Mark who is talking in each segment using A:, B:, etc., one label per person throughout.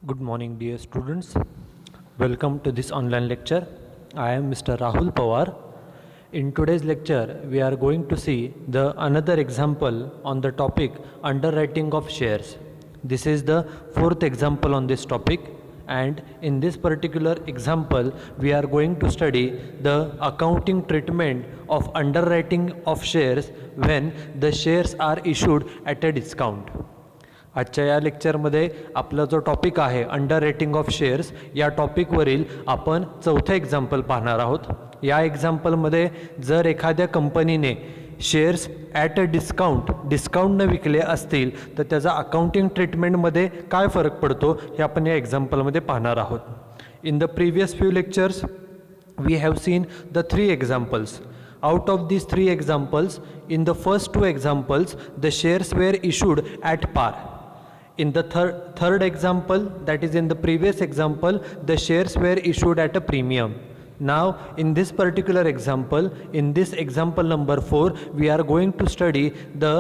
A: Good morning, dear students. Welcome to this online lecture. I am Mr. Rahul Pawar. In today's lecture, we are going to see the another example on the topic underwriting of shares. This is the fourth example on this topic, and in this particular example, we are going to study the accounting treatment of underwriting of shares when the shares are issued at a discount. आजच्या या लेक्चरमध्ये आपला जो topic आहे under rating of shares या टॉपिकवरील आपण चौथं example पाहणार आहोत. या एक्झाम्पलमध्ये जर एखाद्या कंपनीने शेअर्स ॲट अ डिस्काउंट न विकले असतील तर त्याचा अकाउंटिंग ट्रीटमेंटमध्ये काय फरक पडतो हे आपण या एक्झाम्पलमध्ये पाहणार आहोत. In the previous few lectures we have seen the three examples. Out of these three examples, in the first two examples, the shares were issued at par. In the third example, that is in the previous example, the shares were issued at a premium. Now, in this particular example, in this example number 4, we are going to study the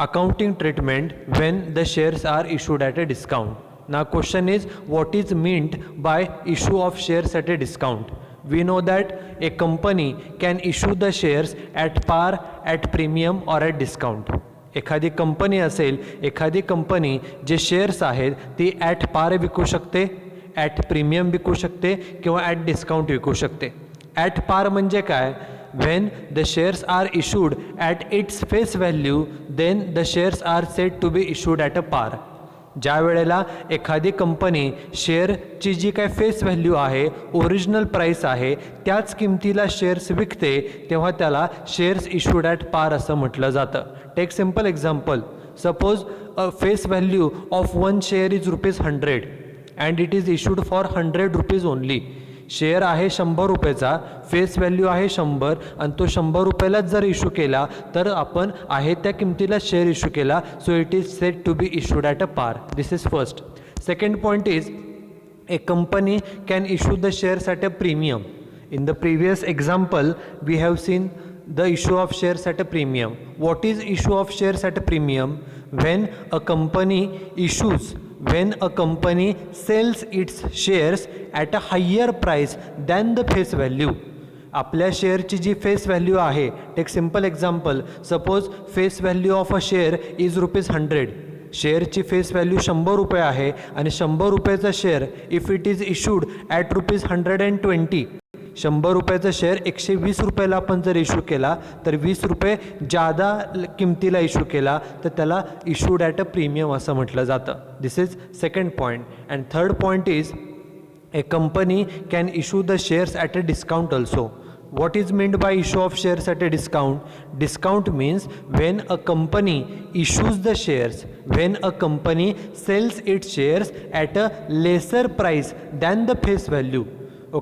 A: accounting treatment when the shares are issued at a discount. Now, question is, what is meant by issue of shares at a discount? We know that a company can issue the shares at par, at premium or at discount. एखादी company असेल, एखादी company जे shares आहेत ती at पार विकू शकते, at premium विकू शकते किंवा ॲट डिस्काउंट विकू शकते. ॲट पार म्हणजे काय? when the shares are issued at its face value, then the shares are said to be issued at a par. ज्या वेळेला एखादी कंपनी शेअरची जी काय फेस व्हॅल्यू आहे, ओरिजिनल प्राईस आहे, त्याच किमतीला शेअर्स विकते तेव्हा त्याला शेअर्स इश्यूड ॲट पार असं म्हटलं जातं. Take simple example. Suppose a face value of one share is ₹100 and it is issued for ₹100 only. Share आहे 100 रुपयाचा, फेस व्हॅल्यू आहे 100 आणि तो 100 रुपयालाच जर इश्यू केला तर आपण आहे त्या किमतीला शेअर इश्यू केला. So it is said to be issued at a par. This is first. Second point is a company can issue the shares at a premium. In the previous example, we have seen the issue of shares at a premium. What is issue of shares at a premium? When a company sells its shares at a higher price than the face value. आपल्या शेअरची जी face value आहे, take simple example. Suppose face value of a share is ₹100. शेअरची face value 100 रुपये आहे आणि 100 रुपयाचा share if it is issued at ₹120, 100 रुपयाचा शेअर 120 रुपयाला आपण जर इश्यू केला तर 20 रुपये जादा किमतीला इश्यू केला तर त्याला इश्यूड ॲट अ प्रीमियम असं म्हटलं जातं. This is second point. And third point is a company can issue the shares at a discount also. What is meant by issue of shares at a discount? Discount means when a company issues the shares, when a company sells its shares at a lesser price than the face value.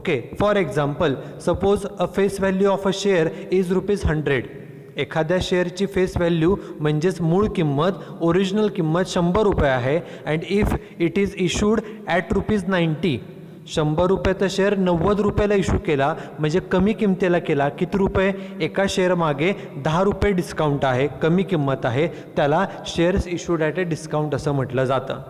A: Okay, for example, suppose a face value of a share is ₹100. एखाद्या शेअरची face value म्हणजेच मूळ किंमत, original किंमत 100 रुपये आहे and if it is issued at ₹90, 100 रुपयाचा share 90 रुपयाला इश्यू केला म्हणजे कमी किमतीला केला. किती रुपये? एका शेअर मागे 10 रुपये डिस्काउंट आहे, कमी किंमत आहे, त्याला shares issued at a discount असं म्हटलं जातं.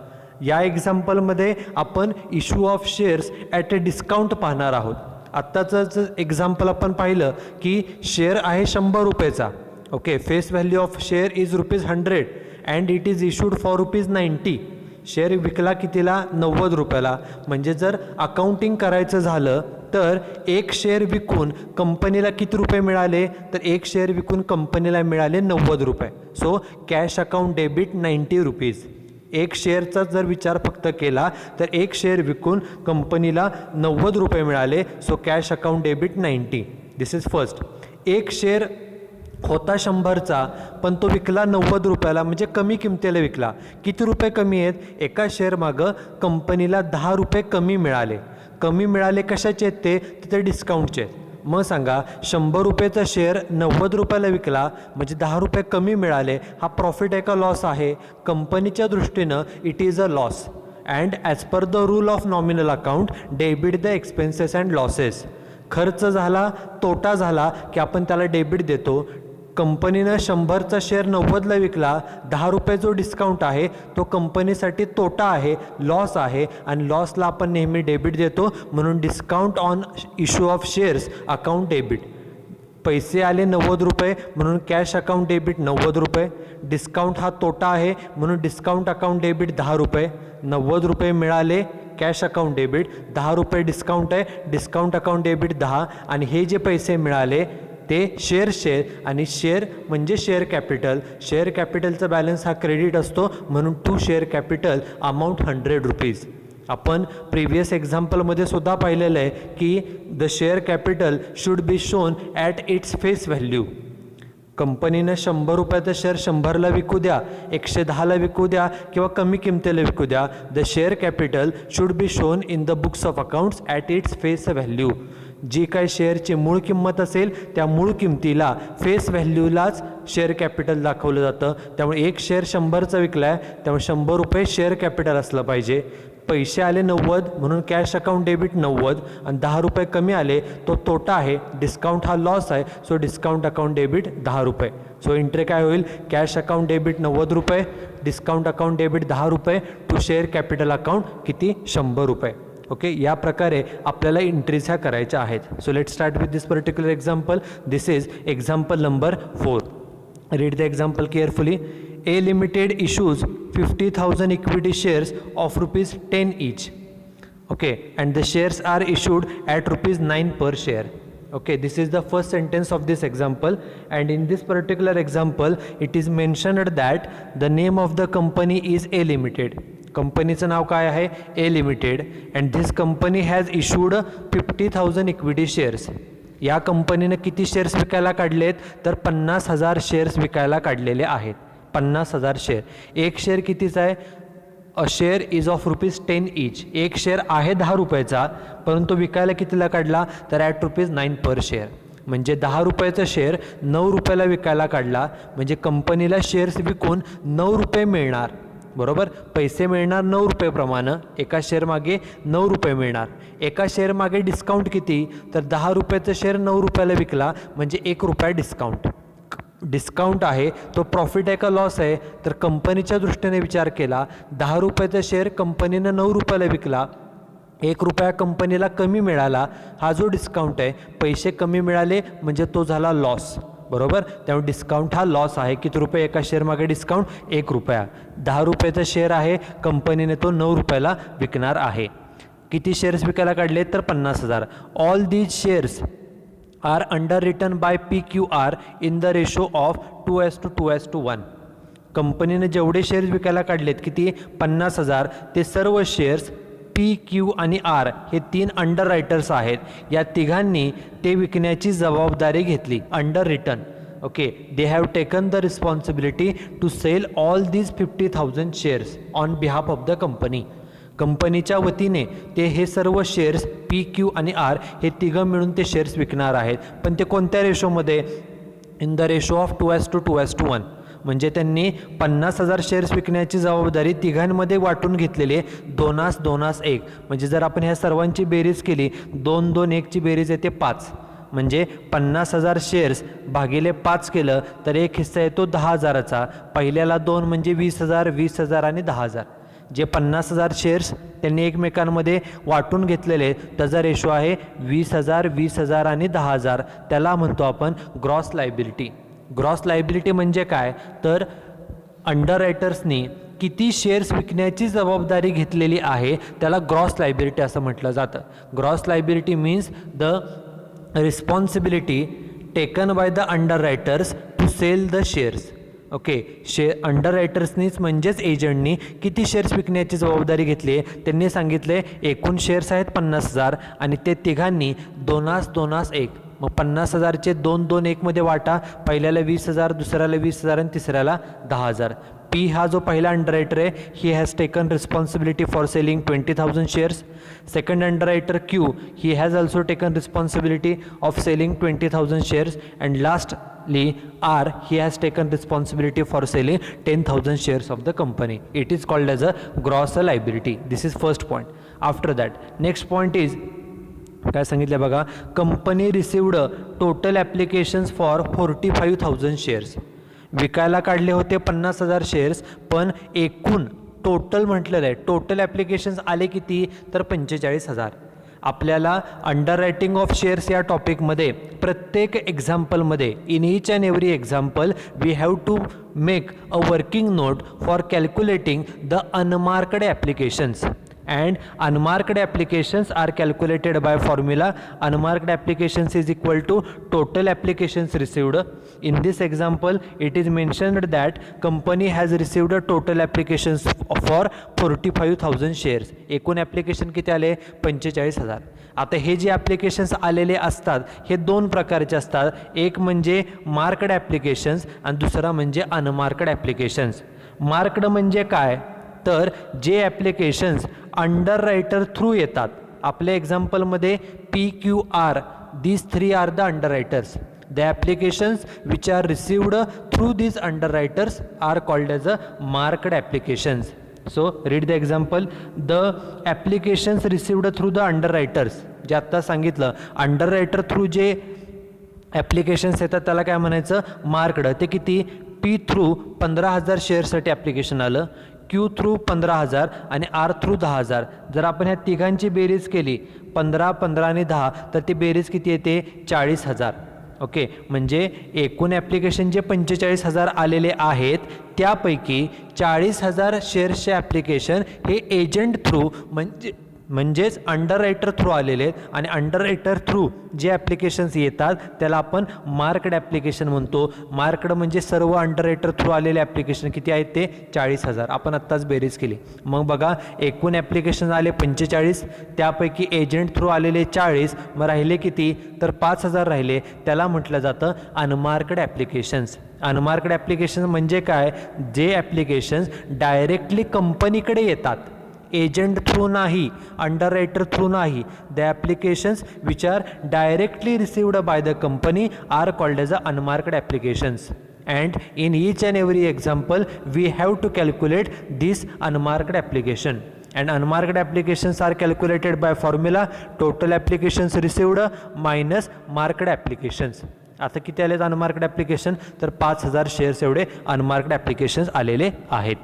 A: या एक्झाम्पलमध्ये आपण issue of shares at a discount पाहणार आहोत. आत्ताचं एक्झाम्पल आपण पाहिलं की शेअर आहे 100 रुपयाचा. Okay, face value of share is ₹100 and it is issued for ₹90. Share विकला कितीला? 90 रुपयाला. म्हणजे जर अकाउंटिंग करायचं झालं तर एक शेअर विकून कंपनीला किती रुपये मिळाले? तर एक शेअर विकून कंपनीला मिळाले 90 रुपये. So cash account debit ₹90. एक शेअरचा जर विचार फक्त केला तर एक शेअर विकून कंपनीला 90 रुपये मिळाले. So cash account debit 90. This is first. एक शेअर होता 100चा पण तो विकला 90 रुपयाला म्हणजे कमी किमतीला विकला. किती रुपये कमी आहेत? एका शेअर मागं कंपनीला 10 रुपये कमी मिळाले. कमी मिळाले कशाचे आहेत ते? तिथे डिस्काउंटचे. मग सांगा, 100 रुपयाचा शेअर 90 रुपयाला विकला म्हणजे 10 रुपये कमी मिळाले. हा प्रॉफिट आहे का लॉस आहे? कंपनीच्या दृष्टीनं it is a loss. And as per the rule of nominal account, debit the expenses and losses. खर्च झाला, तोटा झाला की आपण त्याला डेबिट देतो. कंपनीनं 100चा शेअर 90ला विकला, 10 रुपये जो डिस्काउंट आहे तो कंपनीसाठी तोटा आहे, लॉस आहे, आणि लॉसला आपण नेहमी डेबिट देतो, म्हणून discount on issue of shares account debit. पैसे आले 90 रुपये म्हणून कॅश अकाउंट डेबिट 90 रुपये. डिस्काउंट हा तोटा आहे म्हणून डिस्काउंट अकाउंट डेबिट 10 रुपये. 90 रुपये मिळाले, कॅश अकाउंट डेबिट, 10 रुपये डिस्काउंट आहे, डिस्काउंट अकाउंट डेबिट 10. आणि हे जे पैसे मिळाले ते शेअर आणि शेअर म्हणजे शेअर कॅपिटल. शेअर कॅपिटलचा बॅलन्स हा क्रेडिट असतो, म्हणून to share capital amount 100 rupees. आपण प्रिव्हियस एक्झाम्पलमध्ये सुद्धा पाहिलेलं आहे की the share capital should be shown at its face value. कंपनीनं 100 रुपयाचं शेअर 100ला विकू द्या, 110ला विकू द्या किंवा कमी किमतीला विकू द्या, the share capital should be shown in the books of accounts at its face value. जी काय शेअरची मूळ किंमत असेल त्या मूळ किमतीला फेस व्हॅल्यूलाच शेअर कॅपिटल दाखवलं जातं. त्यामुळे एक शेअर 100चा विकला आहे, त्यामुळे 100 रुपये शेअर कॅपिटल असलं पाहिजे. पैसे आले 90 म्हणून कॅश अकाउंट डेबिट 90 आणि 10 रुपये कमी आले तो तोटा आहे, डिस्काउंट हा लॉस आहे, सो डिस्काउंट अकाउंट डेबिट 10 रुपये. सो एंट्री काय होईल, कॅश अकाउंट डेबिट 90 रुपये, डिस्काउंट अकाउंट डेबिट 10 रुपये, टू शेअर कॅपिटल अकाउंट किती 100 रुपये. ओके, या प्रकारे आपल्याला एंट्रीज ह्या करायच्या आहेत. So let start with this particular example. This is example number 4. Read the example carefully. A Limited issues 50,000 equity shares of rupees 10 each. Okay, and the shares are issued at rupees 9 per share. Okay, this is the first sentence of this example, and in this particular example it is mentioned that the name of the company is A Limited. कंपनीचं नाव काय आहे, A Limited, and this company has issued 50,000 equity shares. या कंपनीनं किती shares विकायला काढलेत, तर 50,000 shares विकायला काढलेले आहेत. 50,000 शेअर. एक शेअर कितीचा आहे, a share is of rupees 10 each. एक शेअर आहे 10 रुपयाचा, परंतु विकायला कितीला काढला, तर ॲट रुपीज 9 पर शेअर. म्हणजे 10 रुपयाचा शेअर 9 रुपयाला विकायला काढला, म्हणजे कंपनीला शेअर्स विकून 9 रुपये मिळणार. बरोबर, पैसे मिळणार 9 रुपयेप्रमाणे, एका शेअर मागे 9 रुपये मिळणार. एका शेअर मागे डिस्काउंट किती, तर 10 रुपयाचं शेअर 9 रुपयाला विकला म्हणजे 1 रुपया डिस्काउंट. डिस्काउंट आहे तो प्रॉफिट आहे का लॉस आहे, तर कंपनीच्या दृष्टीने विचार केला, 10 रुपयाचा शेअर कंपनीनं 9 रुपयाला विकला, 1 रुपया कंपनीला कमी मिळाला, हा जो डिस्काउंट आहे, पैसे कमी मिळाले म्हणजे तो झाला लॉस. बरोबर, त्यामुळे डिस्काउंट हा लॉस आहे. किती रुपये एका शेअर मागे डिस्काउंट, 1 रुपया. 10 रुपयाचा शेअर आहे, कंपनीने तो 9 रुपयाला विकणार आहे. किती शेअर्स विकायला काढले, तर 50,000. All these shares are underwritten by PQR in the ratio of 2:1. कंपनीने जेवढे शेअर्स विकायला काढलेत, किती 50,000, ते सर्व शेअर्स PQ आणि R हे 3 अंडर रायटर्स आहेत. या तिघांनी ते विकण्याची जबाबदारी घेतली. Underwritten. Okay, they have taken the responsibility to sell all these 50,000 shares on behalf of the company. कंपनीच्या वतीने ते हे सर्व शेअर्स PQ आणि R हे तिघं मिळून ते शेअर्स विकणार आहेत. पण ते कोणत्या रेशोमध्ये, इन द रेशो ऑफ 2:1. म्हणजे त्यांनी 50,000 शेअर्स विकण्याची जबाबदारी तिघांमध्ये वाटून घेतलेली आहे. 2:1. म्हणजे जर आपण ह्या सर्वांची बेरीज केली, 2:1ची बेरीज येते 5. म्हणजे 50,000 शेअर्स भागिले 5 केलं तर एक हिस्सा येतो 10,000चा. पहिल्याला 2 म्हणजे 20,000, 20,000 आणि 10,000. जे 50,000 शेअर्स त्यांनी एकमेकांमध्ये वाटून घेतलेले त्याचा रेशो आहे 20,000, 20,000 आणि 10,000. त्याला म्हणतो आपण ग्रॉस लायबिलिटी. ग्रॉस लायबिलिटी म्हणजे काय, तर अंडर रायटर्सनी किती शेअर्स विकण्याची जबाबदारी घेतलेली आहे त्याला ग्रॉस लायबिलिटी असं म्हटलं जातं. Gross liability means the responsibility taken by the underwriters to sell the shares. Okay, अंडर रायटर्सनीच म्हणजेच एजंटनी किती शेअर्स विकण्याची जबाबदारी घेतली आहे. त्यांनी सांगितले एकूण शेअर्स आहेत 50,000 आणि ते तिघांनी 2:1. मग 50,000चे 2:1मध्ये वाटा. पहिल्याला 20,000, दुसऱ्याला 20,000 आणि तिसऱ्याला 10,000. P हा जो पहिला अंडररायटर आहे, he has taken responsibility for selling 20,000 shares. Second underwriter Q, he has also taken responsibility of selling 20,000 shares. And lastly R, he has taken responsibility for selling 10,000 shares of the company. It is called as a gross liability. This is first point. After that, next point is काय सांगितलं बघा, company received total applications for 45,000 shares. विकायला काढले होते 50,000 shares, पण एकूण total म्हटलेलं आहे, टोटल ॲप्लिकेशन्स आले किती, तर 45,000. आपल्याला अंडर रायटिंग ऑफ शेअर्स या टॉपिकमध्ये प्रत्येक एक्झाम्पलमध्ये in each and every example we have to make a working note for calculating the unmarked applications. And unmarked applications are calculated by formula. Unmarked applications is equal to total applications received. In this example it is mentioned that company has received a total applications for 45,000 shares. एकूण application किती आले, 45,000. आता हे जे applications आलेले असतात हे दोन प्रकारचे असतात, एक म्हणजे मार्क्ड ॲप्लिकेशन्स आणि दुसरा म्हणजे अनमार्क्ड ॲप्लिकेशन्स. मार्क्ड म्हणजे काय, तर जे ॲप्लिकेशन्स अंडर रायटर थ्रू येतात. आपल्या एक्झाम्पलमध्ये PQR, these three are the underwriters. The applications which are received through these underwriters are called as a marked applications. So read the example. The applications received through the underwriters, जे आत्ता सांगितलं, अंडररायटर through जे applications येतात त्याला काय म्हणायचं, marked. ते किती, P थ्रू 15,000 शेअरसाठी ॲप्लिकेशन आलं, Q थ्रू 15,000 आणि R थ्रू 10,000. जर आपण ह्या तिघांची बेरीज केली 15, 15 आणि 10 तर ती बेरीज किती येते, 40,000. ओके, म्हणजे एकूण ॲप्लिकेशन जे 45,000 आलेले आहेत त्यापैकी 40,000 शेअर्सचे ॲप्लिकेशन हे एजंट थ्रू म्हणजेच अंडर रायटर थ्रू आलेले आहेत. आणि अंडर रायटर थ्रू जे ॲप्लिकेशन्स येतात त्याला आपण मार्क्ड ॲप्लिकेशन म्हणतो. मार्क्ड म्हणजे सर्व अंडर रायटर थ्रू आलेले ॲप्लिकेशन किती आहेत, ते 40,000. आपण आत्ताच बेरीज केली. मग बघा, एकूण ॲप्लिकेशन आले 45, त्यापैकी एजंट थ्रू आलेले 40, मग राहिले किती, तर 5,000 राहिले. त्याला म्हटलं जातं अनमार्क्ड ॲप्लिकेशन्स. अनमार्क्ड ॲप्लिकेशन म्हणजे काय, जे ॲप्लिकेशन्स डायरेक्टली कंपनीकडे येतात, एजंट थ्रू नाही, अंडर रायटर थ्रू नाही. The applications which are directly received by the company are called as a unmarked applications. And in each and every example we have to calculate this unmarked application. And unmarked applications are calculated by formula total applications received minus marked applications. आता किती आलेत unmarked application, तर 5,000 shares एवढे unmarked applications आलेले आहेत.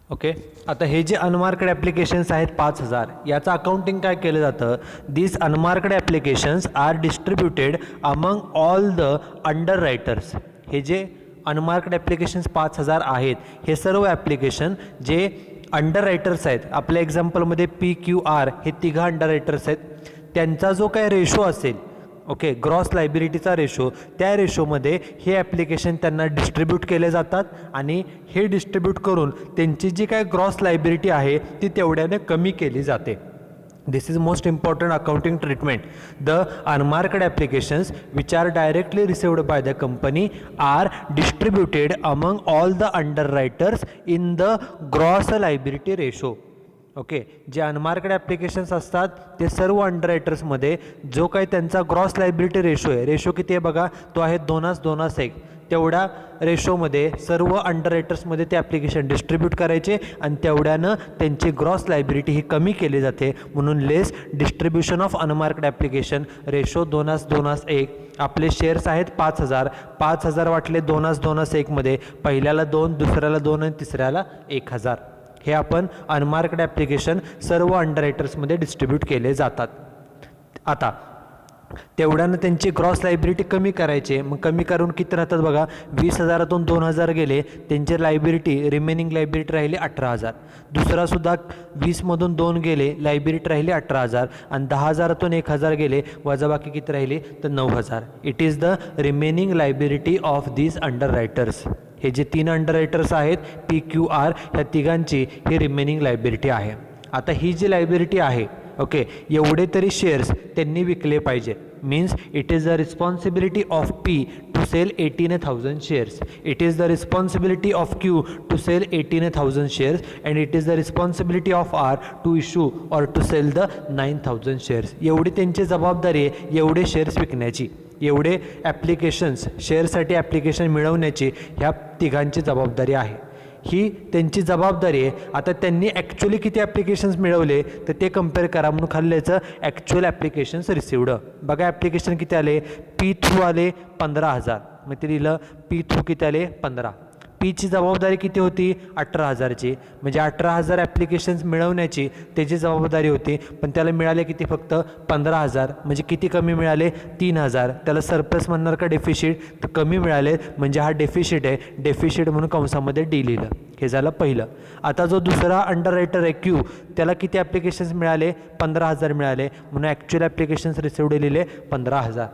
A: Okay, आता हे जे अनमार्क्ड ॲप्लिकेशन्स आहेत 5,000, याचं अकाउंटिंग काय केलं जातं, this unmarked applications are distributed among all the underwriters. हे जे अनमार्क्ड ॲप्लिकेशन्स 5,000 आहेत हे सर्व ॲप्लिकेशन जे अंडर रायटर्स आहेत, आपल्या एक्झाम्पलमध्ये PQR हे तिघा अंडर रायटर्स आहेत, त्यांचा जो काय रेशो असेल, ओके, ग्रॉस लायबिलिटीचा रेशो, त्या रेशोमध्ये हे ॲप्लिकेशन त्यांना डिस्ट्रीब्यूट केले जातात आणि हे डिस्ट्रीब्यूट करून त्यांची जी काय ग्रॉस लायबिलिटी आहे ती तेवढ्याने कमी केली जाते. This is most important accounting treatment. The unmarked applications which are directly received by the company are distributed among all the underwriters in the gross liability ratio. Okay, जे unmarked applications असतात ते सर्व अंडर रायटर्समध्ये जो काही त्यांचा gross liability ratio आहे, रेशो किती आहे बघा, तो आहे 2:1. तेवढ्या रेशोमध्ये सर्व अंडर रायटर्समध्ये ते ॲप्लिकेशन डिस्ट्रीब्यूट करायचे आणि तेवढ्यानं त्यांची ग्रॉस लायबिलिटी ही कमी केली जाते. म्हणून less distribution of unmarked application ratio 2:1. आपले शेअर्स आहेत 5,000, 5,000 वाटले 2:1 मध्ये, पहिल्याला 2, दुसऱ्याला 2 आणि तिसऱ्याला 1,000. हे आपण अनमार्क्ड ॲप्लिकेशन सर्व अंडर रायटर्समध्ये डिस्ट्रीब्यूट केले जातात. आता तेवढ्यानं त्यांची ग्रॉस लायबिलिटी कमी करायचे, मग कमी करून किती राहतात बघा, 20,000तून 2,000 गेले, त्यांची लायबिलिटी रिमेनिंग लायबिलिटी राहिली 18,000. दुसरासुद्धा 20मधून 2 गेले, लायबिलिटी राहिली 18,000 आणि 10,000तून 1,000 गेले, वजाबाकी किती राहिली तर 9,000. It is the remaining liability of these under writers. हे जे 3 अंडर रायटर्स आहेत PQR, ह्या तिघांची ही रिमेनिंग लायबिलिटी आहे. आता ही जी लायबिलिटी आहे, ओके, एवढे तरी शेअर्स त्यांनी विकले पाहिजे. Means it is the responsibility of P to sell 18,000 shares. It is the responsibility of Q to sell 18,000 shares and it is the responsibility of R to issue or to sell the 9,000 shares. एवढी त्यांची जबाबदारी आहे एवढे shares विकण्याची, एवढे applications शेअरसाठी application मिळवण्याची ह्या तिघांची जबाबदारी आहे. ही त्यांची जबाबदारी आहे. आता त्यांनी ॲक्च्युली किती ॲप्लिकेशन्स मिळवले तर ते कम्पेअर करा. म्हणून खाल्ल्याचं ॲक्च्युअल ॲप्लिकेशन्स रिसिवड. बघा ॲप्लिकेशन किती आले, पी थ्रू आले 15,000. मग ते दिलं पी थ्रू किती आले 15. पीची जबाबदारी किती होती 18,000ची. म्हणजे 18,000 ॲप्लिकेशन्स मिळवण्याची त्याची जबाबदारी होती, पण त्याला मिळाले किती फक्त 15,000. म्हणजे किती कमी मिळाले 3,000. त्याला सरप्लस म्हणणार का डेफिशिट, तर कमी मिळाले म्हणजे हा डेफिशिट आहे. डेफिशिट म्हणून कंसामध्ये डी लिहिलं. हे झालं पहिलं. आता जो दुसरा अंडर रायटर आहे क्यू, त्याला किती ॲप्लिकेशन्स मिळाले 15,000 मिळाले, म्हणून ॲक्च्युअल ॲप्लिकेशन्स रिसिवड लिहिले 15,000.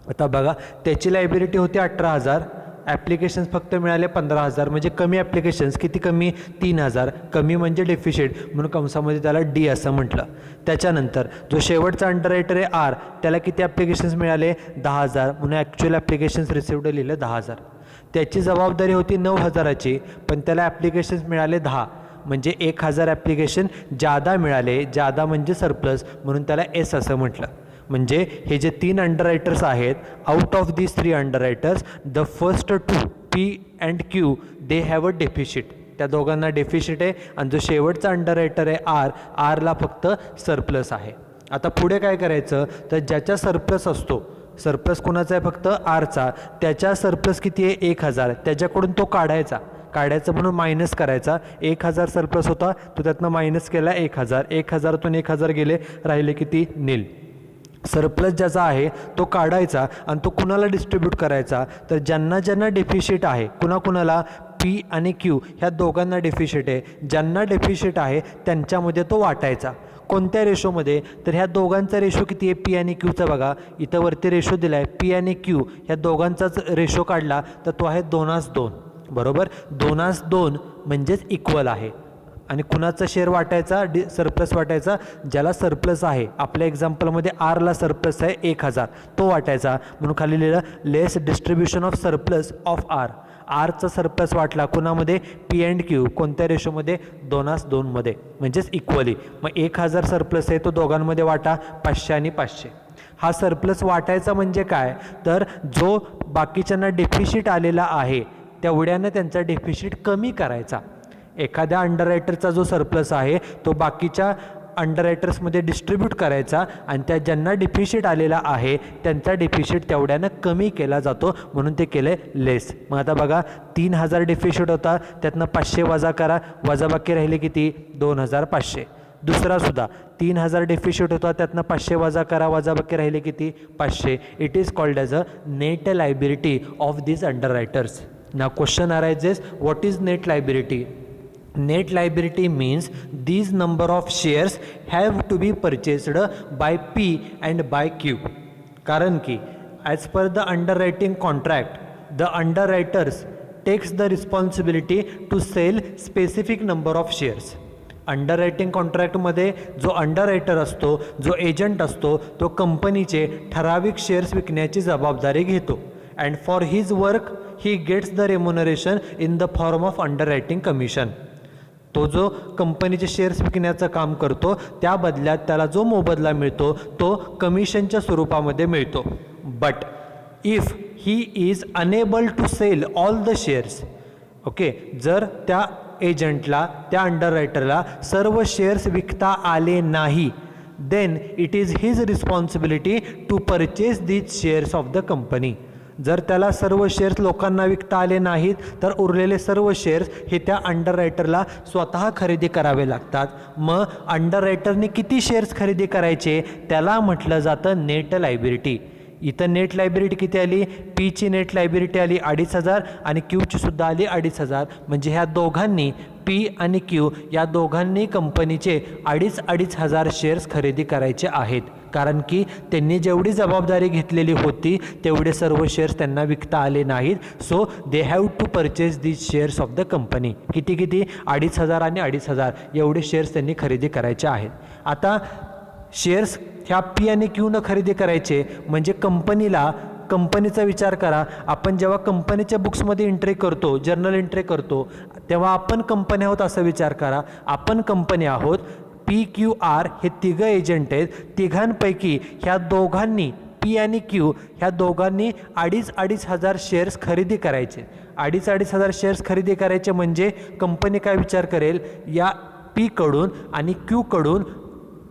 A: आता बघा त्याची लायबिलिटी होती 18,000, ॲप्लिकेशन्स फक्त मिळाले 15,000. म्हणजे कमी ॲप्लिकेशन्स किती कमी 3,000. कमी म्हणजे डेफिशिट म्हणून कंसामध्ये त्याला डी असं म्हटलं. त्याच्यानंतर जो शेवटचा अंडर रायटर आहे आर, त्याला किती ॲप्लिकेशन्स मिळाले 10,000, म्हणून ॲक्च्युअल ॲप्लिकेशन्स रिसिवड लिहिलं 10,000. त्याची जबाबदारी होती 9,000ची, पण त्याला ॲप्लिकेशन्स मिळाले 10, म्हणजे 1,000 ॲप्लिकेशन जादा मिळाले. जादा म्हणजे सरप्लस म्हणून त्याला एस असं म्हटलं. म्हणजे हे जे 3 अंडर रायटर्स आहेत, out of these 3 under writers the first 2 P and Q they have a deficit. त्या दोघांना डेफिशिट आहे. आणि जो शेवटचा अंडर रायटर आहे आर, आरला फक्त सरप्लस आहे. आता पुढे काय करायचं, तर ज्याच्या सरप्लस असतो, सरप्लस कोणाचा आहे फक्त आरचा, त्याच्या सरप्लस किती आहे 1,000, त्याच्याकडून तो काढायचं म्हणून मायनस करायचा. 1,000 सरप्लस होता, तो त्यातनं मायनस केला 1,000. 1,000तून 1,000 गेले, राहिले किती नील. सरप्लस ज्याचा आहे तो काढायचा आणि तो कुणाला डिस्ट्रीब्यूट करायचा, तर ज्यांना डेफिशिट आहे, कुणाला पी आणि क्यू ह्या दोघांना डेफिशिट आहे. ज्यांना डेफिशिट आहे त्यांच्यामध्ये तो वाटायचा. कोणत्या रेशोमध्ये, तर ह्या दोघांचा रेशो किती आहे पी आणि क्यूचा. बघा इथं वरती रेशो दिला आहे, पी आणि क्यू ह्या दोघांचाच रेशो काढला तर तो आहे 2:2. बरोबर, 2:2 म्हणजेच इक्वल आहे. आणि कुणाचा शेअर वाटायचा, सरप्लस वाटायचा, ज्याला सरप्लस आहे. आपल्या एक्झाम्पलमध्ये आरला सरप्लस आहे 1,000, तो वाटायचा. म्हणून खाली लिहिलं less distribution of surplus of R. आरचा सरप्लस वाटला कुणामध्ये, पी अँड क्यू. कोणत्या रेशोमध्ये, 2:2मध्ये, म्हणजेच इक्वली. मग 1,000 सरप्लस आहे तो दोघांमध्ये वाटा, 500 आणि 500. हा सरप्लस वाटायचा म्हणजे काय, तर जो बाकीच्यांना डेफिशिट आलेला आहे तेवढ्यानं त्यांचा डेफिशिट कमी करायचा. एखाद्या अंडर रायटरचा जो सरप्लस आहे तो बाकीच्या अंडर रायटर्समध्ये डिस्ट्रीब्यूट करायचा आणि त्या ज्यांना डेफिशिट आलेला आहे त्यांचा डेफिशिट तेवढ्यानं कमी केला जातो, म्हणून ते केलं लेस. मग आता बघा 3,000 डेफिशिट होता, त्यातनं 500 वजा करा, वजाबाकी राहिले किती 2,500. दुसरा सुद्धा 3,000 डेफिशिट होता, त्यातनं 500 वजा करा, वजाबाकी राहिले किती 500. It is called as a net liability of these under writers. Now question arises, what is net liability? Net liability means these number of shares have to be purchased by P and by Q. कारण की as per the underwriting contract, the underwriters takes the responsibility to sell specific number of shares. Underwriting कॉन्ट्रॅक्टमध्ये जो underwriter असतो, जो agent असतो, तो कंपनीचे ठराविक शेअर्स विकण्याची जबाबदारी घेतो. And for his work he gets the remuneration in the form of underwriting commission. तो जो कंपनीचे शेअर्स विकण्याचं काम करतो त्या बदल्यात त्याला जो मोबदला मिळतो तो कमिशनच्या स्वरूपामध्ये मिळतो. But if he is unable to sell all the shares, okay, जर त्या एजंटला, त्या अंडररायटरला सर्व शेअर्स विकता आले नाही, then it is his responsibility to purchase these shares of the company. जर त्याला सर्व शेअर्स लोकांना विकता आले नाहीत तर उरलेले सर्व शेअर्स हे त्या अंडररायटरला स्वतः खरेदी करावे लागतात. मग अंडररायटरने किती शेअर्स खरेदी करायचे त्याला म्हटलं जातं नेट लायबिलिटी. इथं नेट लायबिलिटी किती आली, पीची नेट लायबिलिटी आली 2,500 आणि क्यूची सुद्धा आली 2,500. म्हणजे ह्या दोघांनी, पी आणि क्यू या दोघांनी कंपनीचे 2,500 शेअर्स खरेदी करायचे आहेत. कारण की त्यांनी जेवढी जबाबदारी घेतलेली होती तेवढे सर्व शेअर्स त्यांना विकता आले नाहीत. So they have to purchase these shares of the company. किती 2,500 आणि 2,500 एवढे शेअर्स त्यांनी खरेदी करायचे आहेत. आता शेअर्स ह्या पी आणि क्यूनं खरेदी करायचे म्हणजे कंपनीचा विचार करा. आपण जेव्हा कंपनीच्या बुक्समध्ये एंट्री करतो, जर्नल एंट्री करतो, तेव्हा आपण कंपनी आहोत असा विचार करा. आपण कंपनी आहोत. पी क्यू आर हे तिघं एजंट आहेत. तिघांपैकी ह्या दोघांनी, पी आणि क्यू ह्या दोघांनी 2,500 शेअर्स खरेदी करायचे. अडीच हजार शेअर्स खरेदी करायचे म्हणजे कंपनी काय विचार करेल, या पीकडून आणि क्यूकडून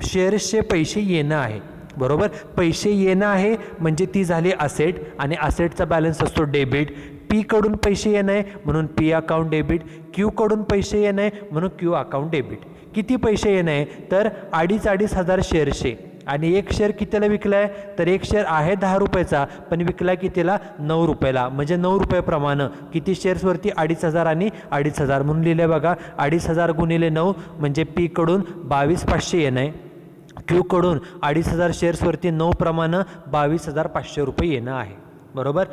A: शेअर्सचे पैसे येणं आहे, बरोबर. पैसे येणं आहे म्हणजे ती झाली असेट आणि असेटचा बॅलन्स असतो डेबिट. पीकडून पैसे येणं आहे म्हणून पी अकाउंट डेबिट, क्यूकडून पैसे येणं आहे म्हणून क्यू अकाउंट डेबिट. किती पैसे येणं आहे तर अडीच हजार शेअर्सचे. आणि एक शेअर कितीला विकला आहे तर एक शेअर आहे 10 रुपयाचा पण विकला कितीला 9 रुपयाला, म्हणजे 9 रुपयाप्रमाणे किती शेअर्सवरती 2,500 आणि 2,500 म्हणून लिहिलं आहे बघा. 2,500 गुणिले 9 म्हणजे पीकडून 22,500 येणं आहे, क्यूकडून 2,500 शेअर्सवरती 9 प्रमाणे 22,500 रुपये येणं आहे, बरोबर.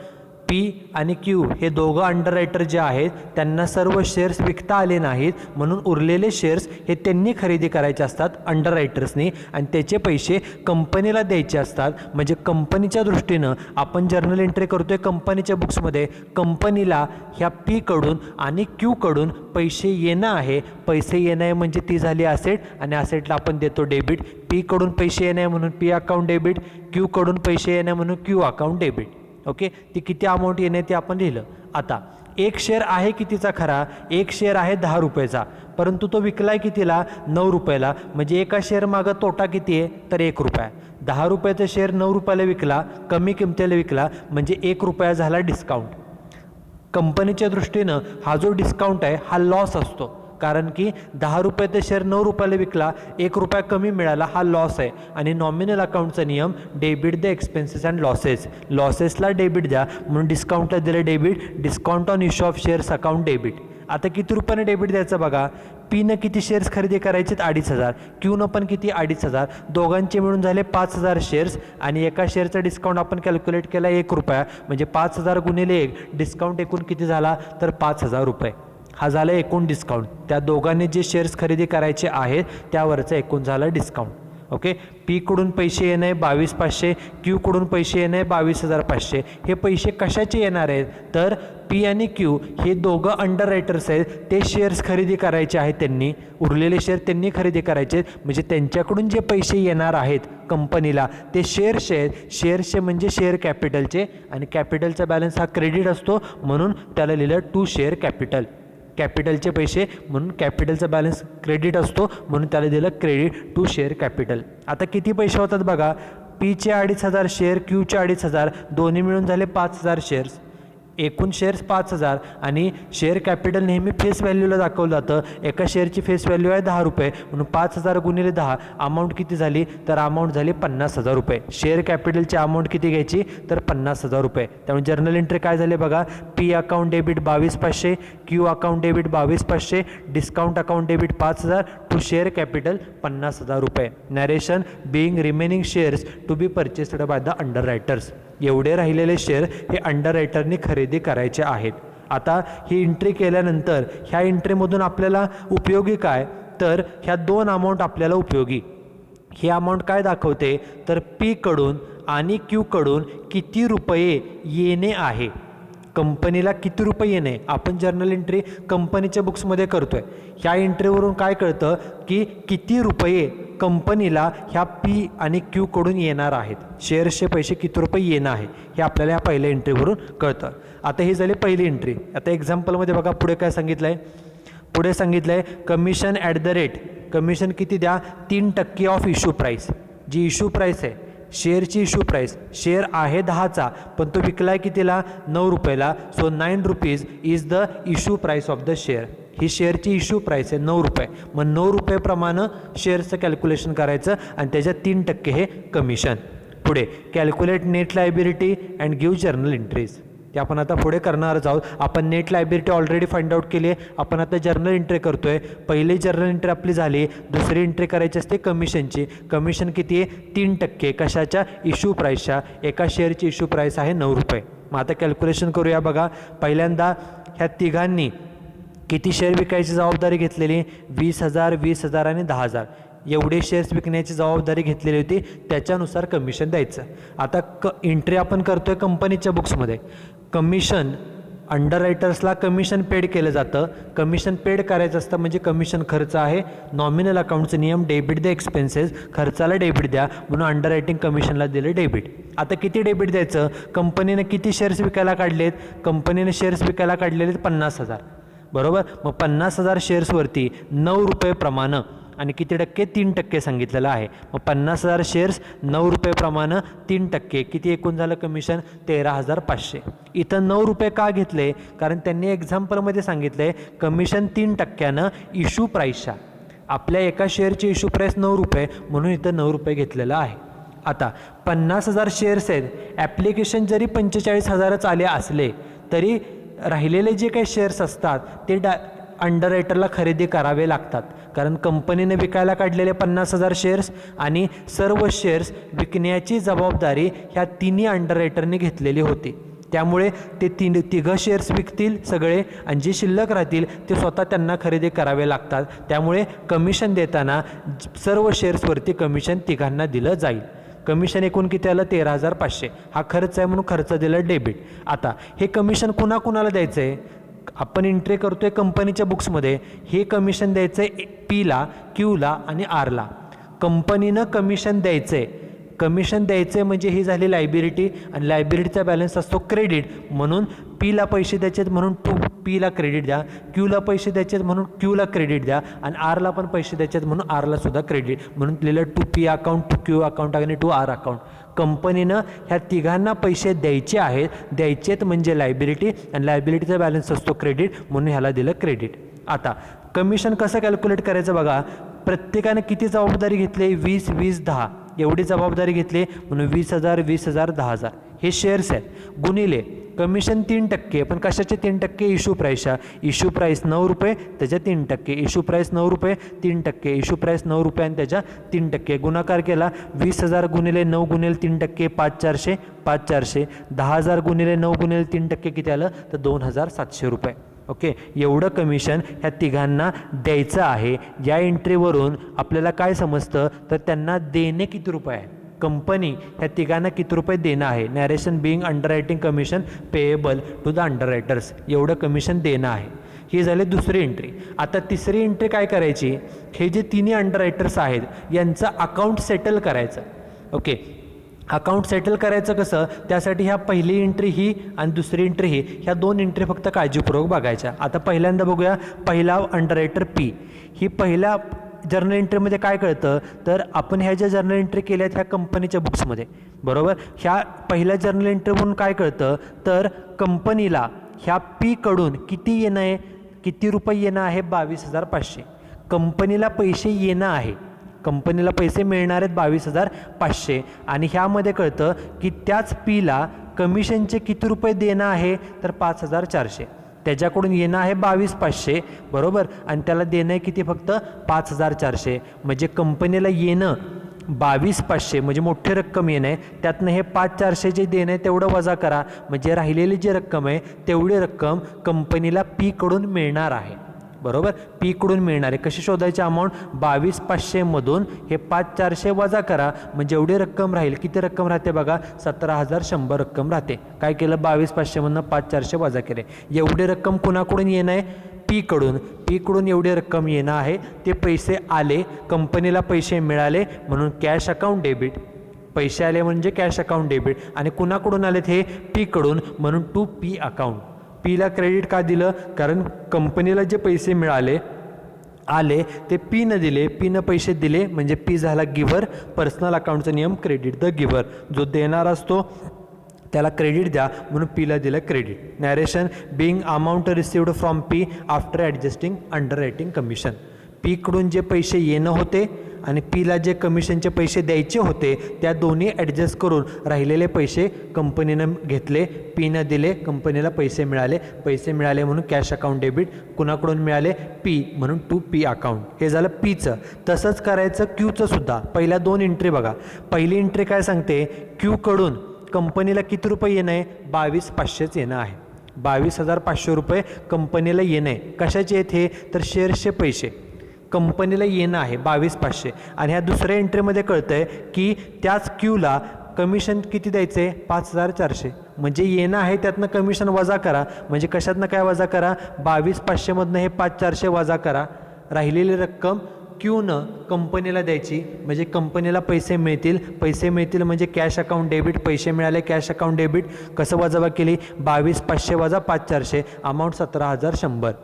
A: पी आणि क्यू हे दोघं अंडररायटर जे आहेत त्यांना सर्व शेअर्स विकता आले नाहीत म्हणून उरलेले शेअर्स हे त्यांनी खरेदी करायचे असतात अंडररायटर्सनी आणि त्याचे पैसे कंपनीला द्यायचे असतात. म्हणजे कंपनीच्या दृष्टीनं आपण जर्नल एंट्री करतोय कंपनीच्या बुक्समध्ये, कंपनीला ह्या पीकडून आणि क्यूकडून पैसे येणं आहे. पैसे येणं आहे म्हणजे ती झाली असेट आणि असेटला आपण देतो डेबिट. पीकडून पैसे येणं आहे म्हणून पी अकाउंट डेबिट, क्यूकडून पैसे येणं आहे म्हणून क्यू अकाउंट डेबिट. ओके, ती किती अमाऊंट येणे ते आपण लिहिलं. आता एक शेअर आहे कितीचा खरा, एक शेअर आहे 10 रुपयाचा परंतु तो विकलाय कितीला 9 रुपयाला, म्हणजे एका शेअर मागं तोटा किती आहे तर 1 रुपया. 10 रुपयाचा शेअर 9 रुपयाला विकला, कमी किमतीला विकला म्हणजे 1 रुपया झाला डिस्काउंट. कंपनीच्या दृष्टीनं हा जो डिस्काउंट आहे हा लॉस असतो, कारण की 10 रुपयाचा शेअर 9 रुपयाला विकला, 1 रुपया कमी मिळाला, हा लॉस आहे. आणि नॉमिनल अकाउंटचा नियम debit the expenses and losses, लॉसेसला डेबिट द्या म्हणून डिस्काउंटला दिलं debit. Discount on issue of shares account debit. आता किती रुपयाने डेबिट द्यायचं बघा. पीनं किती शेअर्स खरेदी करायचेत 2,500, क्यूनं पण किती 2,500, दोघांचे मिळून झाले 5,000 शेअर्स आणि एका शेअरचा डिस्काउंट आपण कॅल्क्युलेट केला 1 रुपया, म्हणजे 5,000 गुणिले 1 डिस्काउंट एकूण किती झाला तर 5,000 रुपये. हा झाला एकूण डिस्काउंट. त्या दोघांनी जे शेअर्स खरेदी करायचे आहेत त्यावरचं एकूण झालं डिस्काउंट. ओके, पीकडून पैसे येणे 22,500, क्यूकडून पैसे येणे 22,500. हे पैसे कशाचे येणार आहेत तर पी आणि क्यू हे दोघं अंडररायटर्स आहेत, ते शेअर्स खरेदी करायचे आहेत, त्यांनी उरलेले शेअर त्यांनी खरेदी करायचे आहेत. म्हणजे त्यांच्याकडून जे पैसे येणार आहेत कंपनीला ते शेअर्सचे आहेत. शेअर्सचे म्हणजे शेअर कॅपिटलचे आणि कॅपिटलचा बॅलन्स हा क्रेडिट असतो म्हणून त्याला लिहिलं टू शेअर कॅपिटल. कॅपिटलचे पैसे म्हणून कॅपिटलचा बॅलन्स क्रेडिट असतो म्हणून त्याला दिलं क्रेडिट टू शेअर कॅपिटल. आता किती पैसे होतात बघा. पीचे 2,500 शेअर, क्यूचे 2,500, दोन्ही मिळून झाले 5,000 शेअर्स. एकूण शेअर्स 5,000 आणि शेअर कॅपिटल नेहमी फेस व्हॅल्यूला दाखवलं जातं. एका शेअरची फेस व्हॅल्यू आहे 10 रुपये म्हणून 5,000 गुणिले 10 अमाऊंट किती झाली तर अमाऊंट झाली 50,000 रुपये. शेअर कॅपिटलची अमाऊंट किती घ्यायची तर 50,000 रुपये. त्यामुळे जर्नल एंट्री काय झाले बघा. P account debit 22,500, Q account debit 22,500, discount account debit 5,000, to share capital 50,000 रुपये. Narration being remaining shares to be purchased by the underwriters. एवढे राहिलेले शेअर हे अंडररायटरनी खरेदी करायचे आहेत. आता ही एंट्री केल्यानंतर ह्या एंट्रीमधून आपल्याला उपयोगी काय तर ह्या 2 अमाऊंट आपल्याला उपयोगी. ही अमाऊंट काय दाखवते तर पीकडून आणि क्यूकडून किती रुपये येणे आहे, कंपनीला किती रुपये येणे. आपण जर्नल एंट्री कंपनीच्या बुक्समध्ये करतोय. ह्या एंट्रीवरून काय कळतं की किती रुपये कंपनीला ह्या पी आणि क्यूकडून येणार आहेत, शेअर्सचे पैसे किती रुपये येणं आहे हे आपल्याला ह्या पहिल्या एंट्रीवरून कळतं. आता ही झाली पहिली एंट्री. आता एक्झाम्पलमध्ये बघा पुढे काय सांगितलं आहे. पुढे सांगितलं आहे commission at the rate. Commission किती द्या 3% ऑफ इश्यू प्राईस. जी इश्यू प्राईस आहे शेअरची इश्यू प्राईस, शेअर आहे 10चा पण तो विकलाय कितीला 9 रुपयाला. So 9 rupees is the issue price of the share. ही शेअरची इश्यू प्राईस आहे 9 रुपये. मग 9 रुपयेप्रमाणे शेअरचं कॅल्क्युलेशन करायचं आणि त्याच्यात 3% हे कमिशन. पुढे calculate net liability and give journal entries. ते आपण आता पुढे करणारच आहोत. आपण net liability already find out केली आहे. आपण आता जर्नल एंट्री करतोय. पहिली जर्नल एंट्री आपली झाली. दुसरी एंट्री करायची असते कमिशनची. कमिशन किती आहे 3% कशाच्या इश्यू प्राईसच्या. एका शेअरची इश्यू प्राईस आहे 9 रुपये. मग आता कॅल्क्युलेशन करूया बघा. पहिल्यांदा ह्या तिघांनी किती शेअर विकायची जबाबदारी घेतलेली 20,000, 20,000 आणि 10,000 एवढे शेअर्स विकण्याची जबाबदारी घेतलेली होती. त्याच्यानुसार कमिशन द्यायचं. आता एंट्री आपण करतोय कंपनीच्या बुक्समध्ये. कमिशन अंडररायटर्सला कमिशन पेड केलं जातं. कमिशन पेड करायचं असतं म्हणजे कमिशन खर्च आहे. नॉमिनल अकाउंटचे नियम डेबिट द एक्सपेन्सेस, खर्चाला डेबिट द्या म्हणून अंडररायटिंग कमिशनला दिलं डेबिट. आता किती डेबिट द्यायचं? कंपनीने किती शेअर्स विकायला काढलेत? कंपनीने शेअर्स विकायला काढलेले 50,000 बरोबर. मग 50,000 शेअर्सवरती 9 रुपये प्रमाणे आणि किती टक्के? 3% सांगितलेलं आहे. मग 50,000 शेअर्स 9 रुपये प्रमाणे 3%, किती एकूण झालं कमिशन? 13,500. इथं 9 रुपये का घेतले? कारण त्यांनी एक्झाम्पलमध्ये सांगितलं आहे कमिशन 3%नं इश्यू प्राईसच्या. आपल्या एका शेअरची इश्यू प्राईस 9 रुपये म्हणून इथं 9 रुपये घेतलेलं आहे. आता 50,000 शेअर्स आहेत. ॲप्लिकेशन जरी 45,000च आले असले तरी राहिलेले जे काही शेअर्स असतात ते अंडररायटरला खरेदी करावे लागतात. कारण कंपनीने विकायला काढलेले 50,000 शेअर्स आणि सर्व शेअर्स विकण्याची जबाबदारी ह्या तिन्ही अंडररायटरने घेतलेली होती. त्यामुळे ते तिघं शेअर्स विकतील सगळे आणि जे शिल्लक राहतील ते स्वतः त्यांना खरेदी करावे लागतात. त्यामुळे कमिशन देताना सर्व शेअर्सवरती कमिशन तिघांना दिलं जाईल. कमिशन एकूण किती आलं? 13,500. हा खर्च आहे म्हणून खर्च दिलं डेबिट. आता हे कमिशन कुणाकुणाला द्यायचं आहे? आपण एंट्री करतोय कंपनीच्या बुक्समध्ये. हे कमिशन द्यायचं आहे पीला, क्यूला आणि आरला. कंपनीनं कमिशन द्यायचं आहे. कमिशन द्यायचं आहे म्हणजे ही झाली लायबिलिटी आणि लायबिलिटीचा बॅलन्स असतो क्रेडिट. म्हणून पीला पैसे द्यायचे आहेत म्हणून पीला क्रेडिट द्या, क्यूला पैसे द्यायचे आहेत म्हणून क्यूला क्रेडिट द्या आणि आरला पण पैसे द्यायचे आहेत म्हणून आरला सुद्धा क्रेडिट. म्हणून लिहिलं to P account, to Q account आणि टू आर अकाउंट. कंपनीनं ह्या तिघांना पैसे द्यायचे आहेत म्हणजे लायबिलिटी आणि लायबिलिटीचा बॅलन्स असतो क्रेडिट म्हणून ह्याला दिलं क्रेडिट. आता कमिशन कसं कॅल्क्युलेट करायचं बघा. प्रत्येकानं किती जबाबदारी घेतली? 20, 20, 10 एवढी जबाबदारी घेतली म्हणून 20,000, 20,000, 10,000 हे शेअर्स आहेत. गुणिले कमिशन 3%, पण कशाचे 3%? इश्यू प्राईसच्या. इश्यू प्राईस 9 रुपये त्याच्या 3%, इश्यू प्राईस 9 रुपये 3%, इश्यू प्राईस 9 रुपये आणि त्याच्या 3%. गुणाकार केला 20,000 गुणिले 9 गुणिले 3%, 5,400, 5,400. 10,000 गुणिले 9 गुणिले 3% किती आलं? तर 2,700 रुपये. ओके, एवढं कमिशन ह्या तिघांना द्यायचं आहे. या एंट्रीवरून आपल्याला काय समजतं तर त्यांना देणे किती रुपये आहे? कंपनी ह्या तिघांना किती रुपये देणं आहे? Narration being underwriting commission payable to the underwriters, एवढं कमिशन देणं आहे. ही झाली दुसरी एंट्री. आता तिसरी एंट्री काय करायची? हे जे तिन्ही अंडररायटर्स आहेत यांचं अकाउंट सेटल करायचं. ओके, अकाउंट सेटल करायचं कसं? त्यासाठी ह्या पहिली एंट्री ही आणि दुसरी एंट्री ही, ह्या दोन एंट्री फक्त काळजीपूर्वक बघायच्या. आता पहिल्यांदा बघूया पहिला अंडररायटर पी. ही पहिल्या जर्नल एंट्रीमध्ये काय कळतं तर आपण ह्या ज्या जर्नल एंट्री केल्या आहेत ह्या कंपनीच्या बुक्समध्ये बरोबर. ह्या पहिल्या जर्नल एंट्रीवरून काय कळतं तर कंपनीला ह्या पीकडून किती येणं आहे? किती रुपये येणं आहे? 22,500. कंपनीला पैसे येणं आहे, कंपनीला पैसे मिळणार आहेत 22,500 आणि ह्यामध्ये कळतं की त्याच पीला कमिशनचे किती रुपये देणं आहे तर 5,400. त्याच्याकडून येणं आहे 22,500 बरोबर आणि त्याला देणं आहे किती? फक्त 5,400. म्हणजे कंपनीला येणं 22,500 म्हणजे मोठी रक्कम येणं आहे. त्यातनं हे 5,400 जे देणं आहे तेवढं वजा करा म्हणजे राहिलेली जी रक्कम आहे तेवढी रक्कम कंपनीला पीकडून मिळणार आहे बरोबर. पीकडून मिळणार आहे. कशी शोधायची? अमाऊंट 22,500 मधून हे 5,400 वजा करा म्हणजे एवढी रक्कम राहील. किती रक्कम राहते बघा? 17,100 रक्कम राहते. काय केलं? 22,500 मधून 5,400 वजा केले. एवढी रक्कम कुणाकडून येणं आहे? पीकडून. पीकडून एवढी रक्कम येणं आहे. ते पैसे आले, कंपनीला पैसे मिळाले म्हणून कॅश अकाउंट डेबिट. पैसे आले म्हणजे कॅश अकाउंट डेबिट आणि कुणाकडून आलेत? हे पीकडून म्हणून टू पी अकाउंट. पीला क्रेडिट का दिलं? कारण कंपनीला जे पैसे मिळाले आले ते पीनं दिले, पीनं पैसे दिले म्हणजे पी झाला गिव्हर. पर्सनल अकाउंटचा नियम क्रेडिट द गिव्हर. जो देणार असतो त्याला क्रेडिट द्या म्हणून पीला दिलं credit. Narration being amount received from P after adjusting underwriting commission. पीकडून जे पैसे येणं होते आणि पीला जे कमिशनचे पैसे द्यायचे होते त्या दोन्ही ॲडजस्ट करून राहिलेले पैसे कंपनीनं घेतले, पीनं दिले, कंपनीला पैसे मिळाले. पैसे मिळाले म्हणून कॅश अकाउंट डेबिट. कुणाकडून मिळाले? पी म्हणून टू पी अकाउंट. हे झालं पीचं. तसंच करायचं क्यूचं सुद्धा. पहिल्या दोन एंट्री बघा. पहिली एंट्री काय सांगते? क्यूकडून कंपनीला किती रुपये येणं आहे? 22,500 येणं आहे. 22,500 रुपये कंपनीला येणं आहे. कशाचे आहेत हे? तर शेअर्सचे पैसे कंपनीला येणं आहे 22,500. आणि ह्या दुसऱ्या एंट्रीमध्ये कळतं आहे की त्याच क्यूला कमिशन किती द्यायचे 5400, म्हणजे येणं आहे त्यातनं कमिशन वजा करा, म्हणजे कशातनं काय वजा करा 22,500मधनं हे 5400 वजा करा, राहिलेली रक्कम क्यूनं कंपनीला द्यायची, म्हणजे कंपनीला पैसे मिळतील म्हणजे कॅश अकाउंट डेबिट, पैसे मिळाले कॅश अकाउंट डेबिट, कसं वजाबाकी केली 22,500 वजा 5400 अमाऊंट 17,100.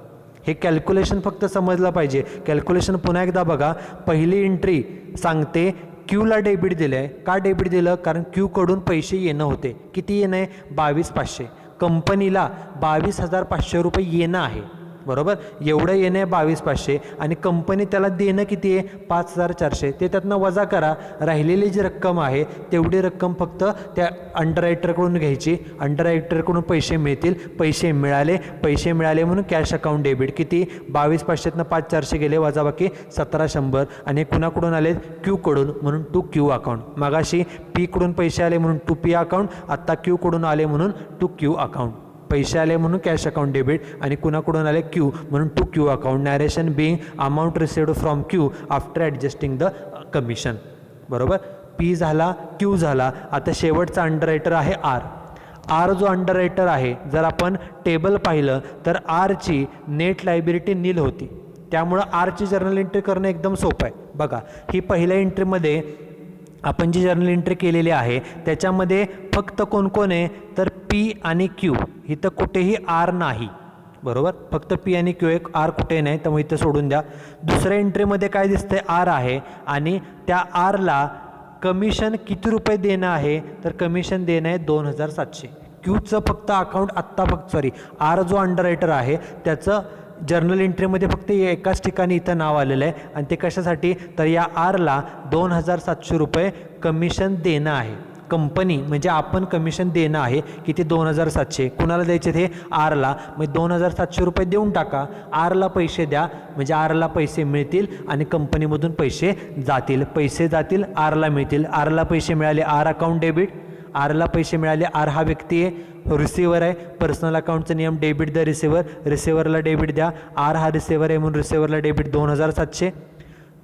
A: हे कॅल्क्युलेशन फक्त समजलं पाहिजे. कॅल्क्युलेशन पुन्हा एकदा बघा. पहिली एंट्री सांगते क्यूला डेबिट दिलं आहे. का डेबिट दिलं? कारण क्यूकडून पैसे येणं होते. किती येणं आहे 22,500. कंपनीला 22,500 रुपये येणं आहे, बरोबर. एवढं येणं आहे 22,500 आणि कंपनी त्याला देणं किती आहे 5,400. ते त्यातनं वजा करा, राहिलेली जी रक्कम आहे तेवढी रक्कम फक्त त्या अंडररायटरकडून घ्यायची. अंडररायटरकडून पैसे मिळतील, पैसे मिळाले म्हणून कॅश अकाउंट डेबिट. किती 22,500तनं 5,400 गेले, वजाबाकी 17,100 आणि कुणाकडून आले क्यूकडून, म्हणून टू क्यू अकाउंट. मगाशी पीकडून पैसे आले म्हणून टू पी अकाउंट, आत्ता क्यूकडून आले म्हणून टू क्यू अकाउंट. पैसे आले म्हणून कॅश अकाउंट डेबिट आणि कुणाकडून आले क्यू म्हणून to Q account. Narration being amount received from Q after adjusting the commission, बरोबर. पी झाला, क्यू झाला. आता शेवटचा अंडररायटर आहे आर जो अंडररायटर आहे, जर आपण टेबल पाहिलं तर आरची नेट लायबिलिटी नील होती, त्यामुळं आरची जर्नल एंट्री करणं एकदम सोपं आहे. बघा, ही पहिल्या एंट्रीमध्ये आपण जी जर्नल एंट्री केलेली आहे त्याच्यामध्ये फक्त कोण आहे तर पी आणि क्यू, इथं कुठेही आर नाही, बरोबर. फक्त पी आणि क्यू, एक आर कुठे नाही, त्यामुळे इथं सोडून द्या. दुसऱ्या एंट्रीमध्ये काय दिसतंय आर आहे आणि त्या आरला कमिशन किती रुपये देणं आहे तर कमिशन देणं आहे 2,700. क्यूचं फक्त अकाउंट आर जो अंडररायटर आहे त्याचं जर्नल एंट्रीमध्ये फक्त एकाच ठिकाणी इथं नाव आलेलं आहे आणि ते कशासाठी तर या आरला 2,700 रुपये कमिशन देणं आहे. कंपनी म्हणजे आपण कमिशन देणं आहे किती 2,700. कुणाला द्यायचे ते आरला, मग 2,700 रुपये देऊन टाका, आरला पैसे द्या, म्हणजे आरला पैसे मिळतील आणि कंपनीमधून पैसे जातील आरला मिळतील. आरला पैसे मिळाले आर अकाउंट डेबिट, आरला पैसे मिळाले, आर हा व्यक्ती आहे, रिसिव्हर आहे, पर्सनल अकाउंटचा नियम डेबिट द रिसिव्हरला डेबिट द्या. आर हा रिसिव्हर आहे म्हणून रिसिव्हरला डेबिट 2,700,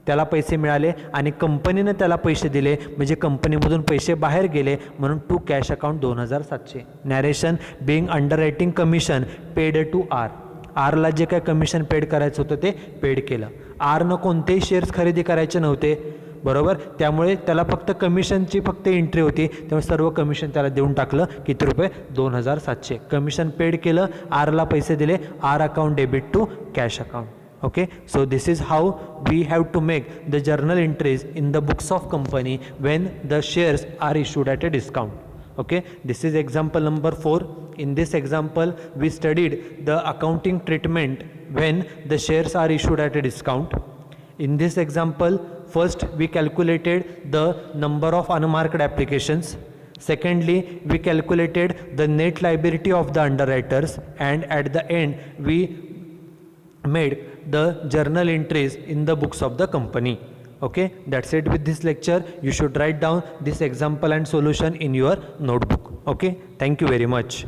A: त्याला पैसे मिळाले आणि कंपनीनं त्याला पैसे दिले म्हणजे कंपनीमधून पैसे बाहेर गेले म्हणून to cash account 2,700. Narration being underwriting commission paid to आरला जे काय कमिशन पेड करायचं होतं ते पेड केलं. आरनं कोणतेही शेअर्स खरेदी करायचे नव्हते, बरोबर. त्यामुळे त्याला फक्त कमिशनची एंट्री होती, त्यामुळे सर्व कमिशन त्याला देऊन टाकलं. किती रुपये 2,700. कमिशन पेड केलं, आरला पैसे दिले, R account debit to cash account. Okay, so this is how we have to make the journal entries in the books of company when the shares are issued at a discount. Okay, this is example number 4. In this example we studied the accounting treatment when the shares are issued at a discount. In this example, first we calculated the number of unmarked applications. Secondly, we calculated the net liability of the underwriters, and at the end we made the journal entries in the books of the company. Okay, that's it with this lecture. You should write down this example and solution in your notebook. Okay, thank you very much.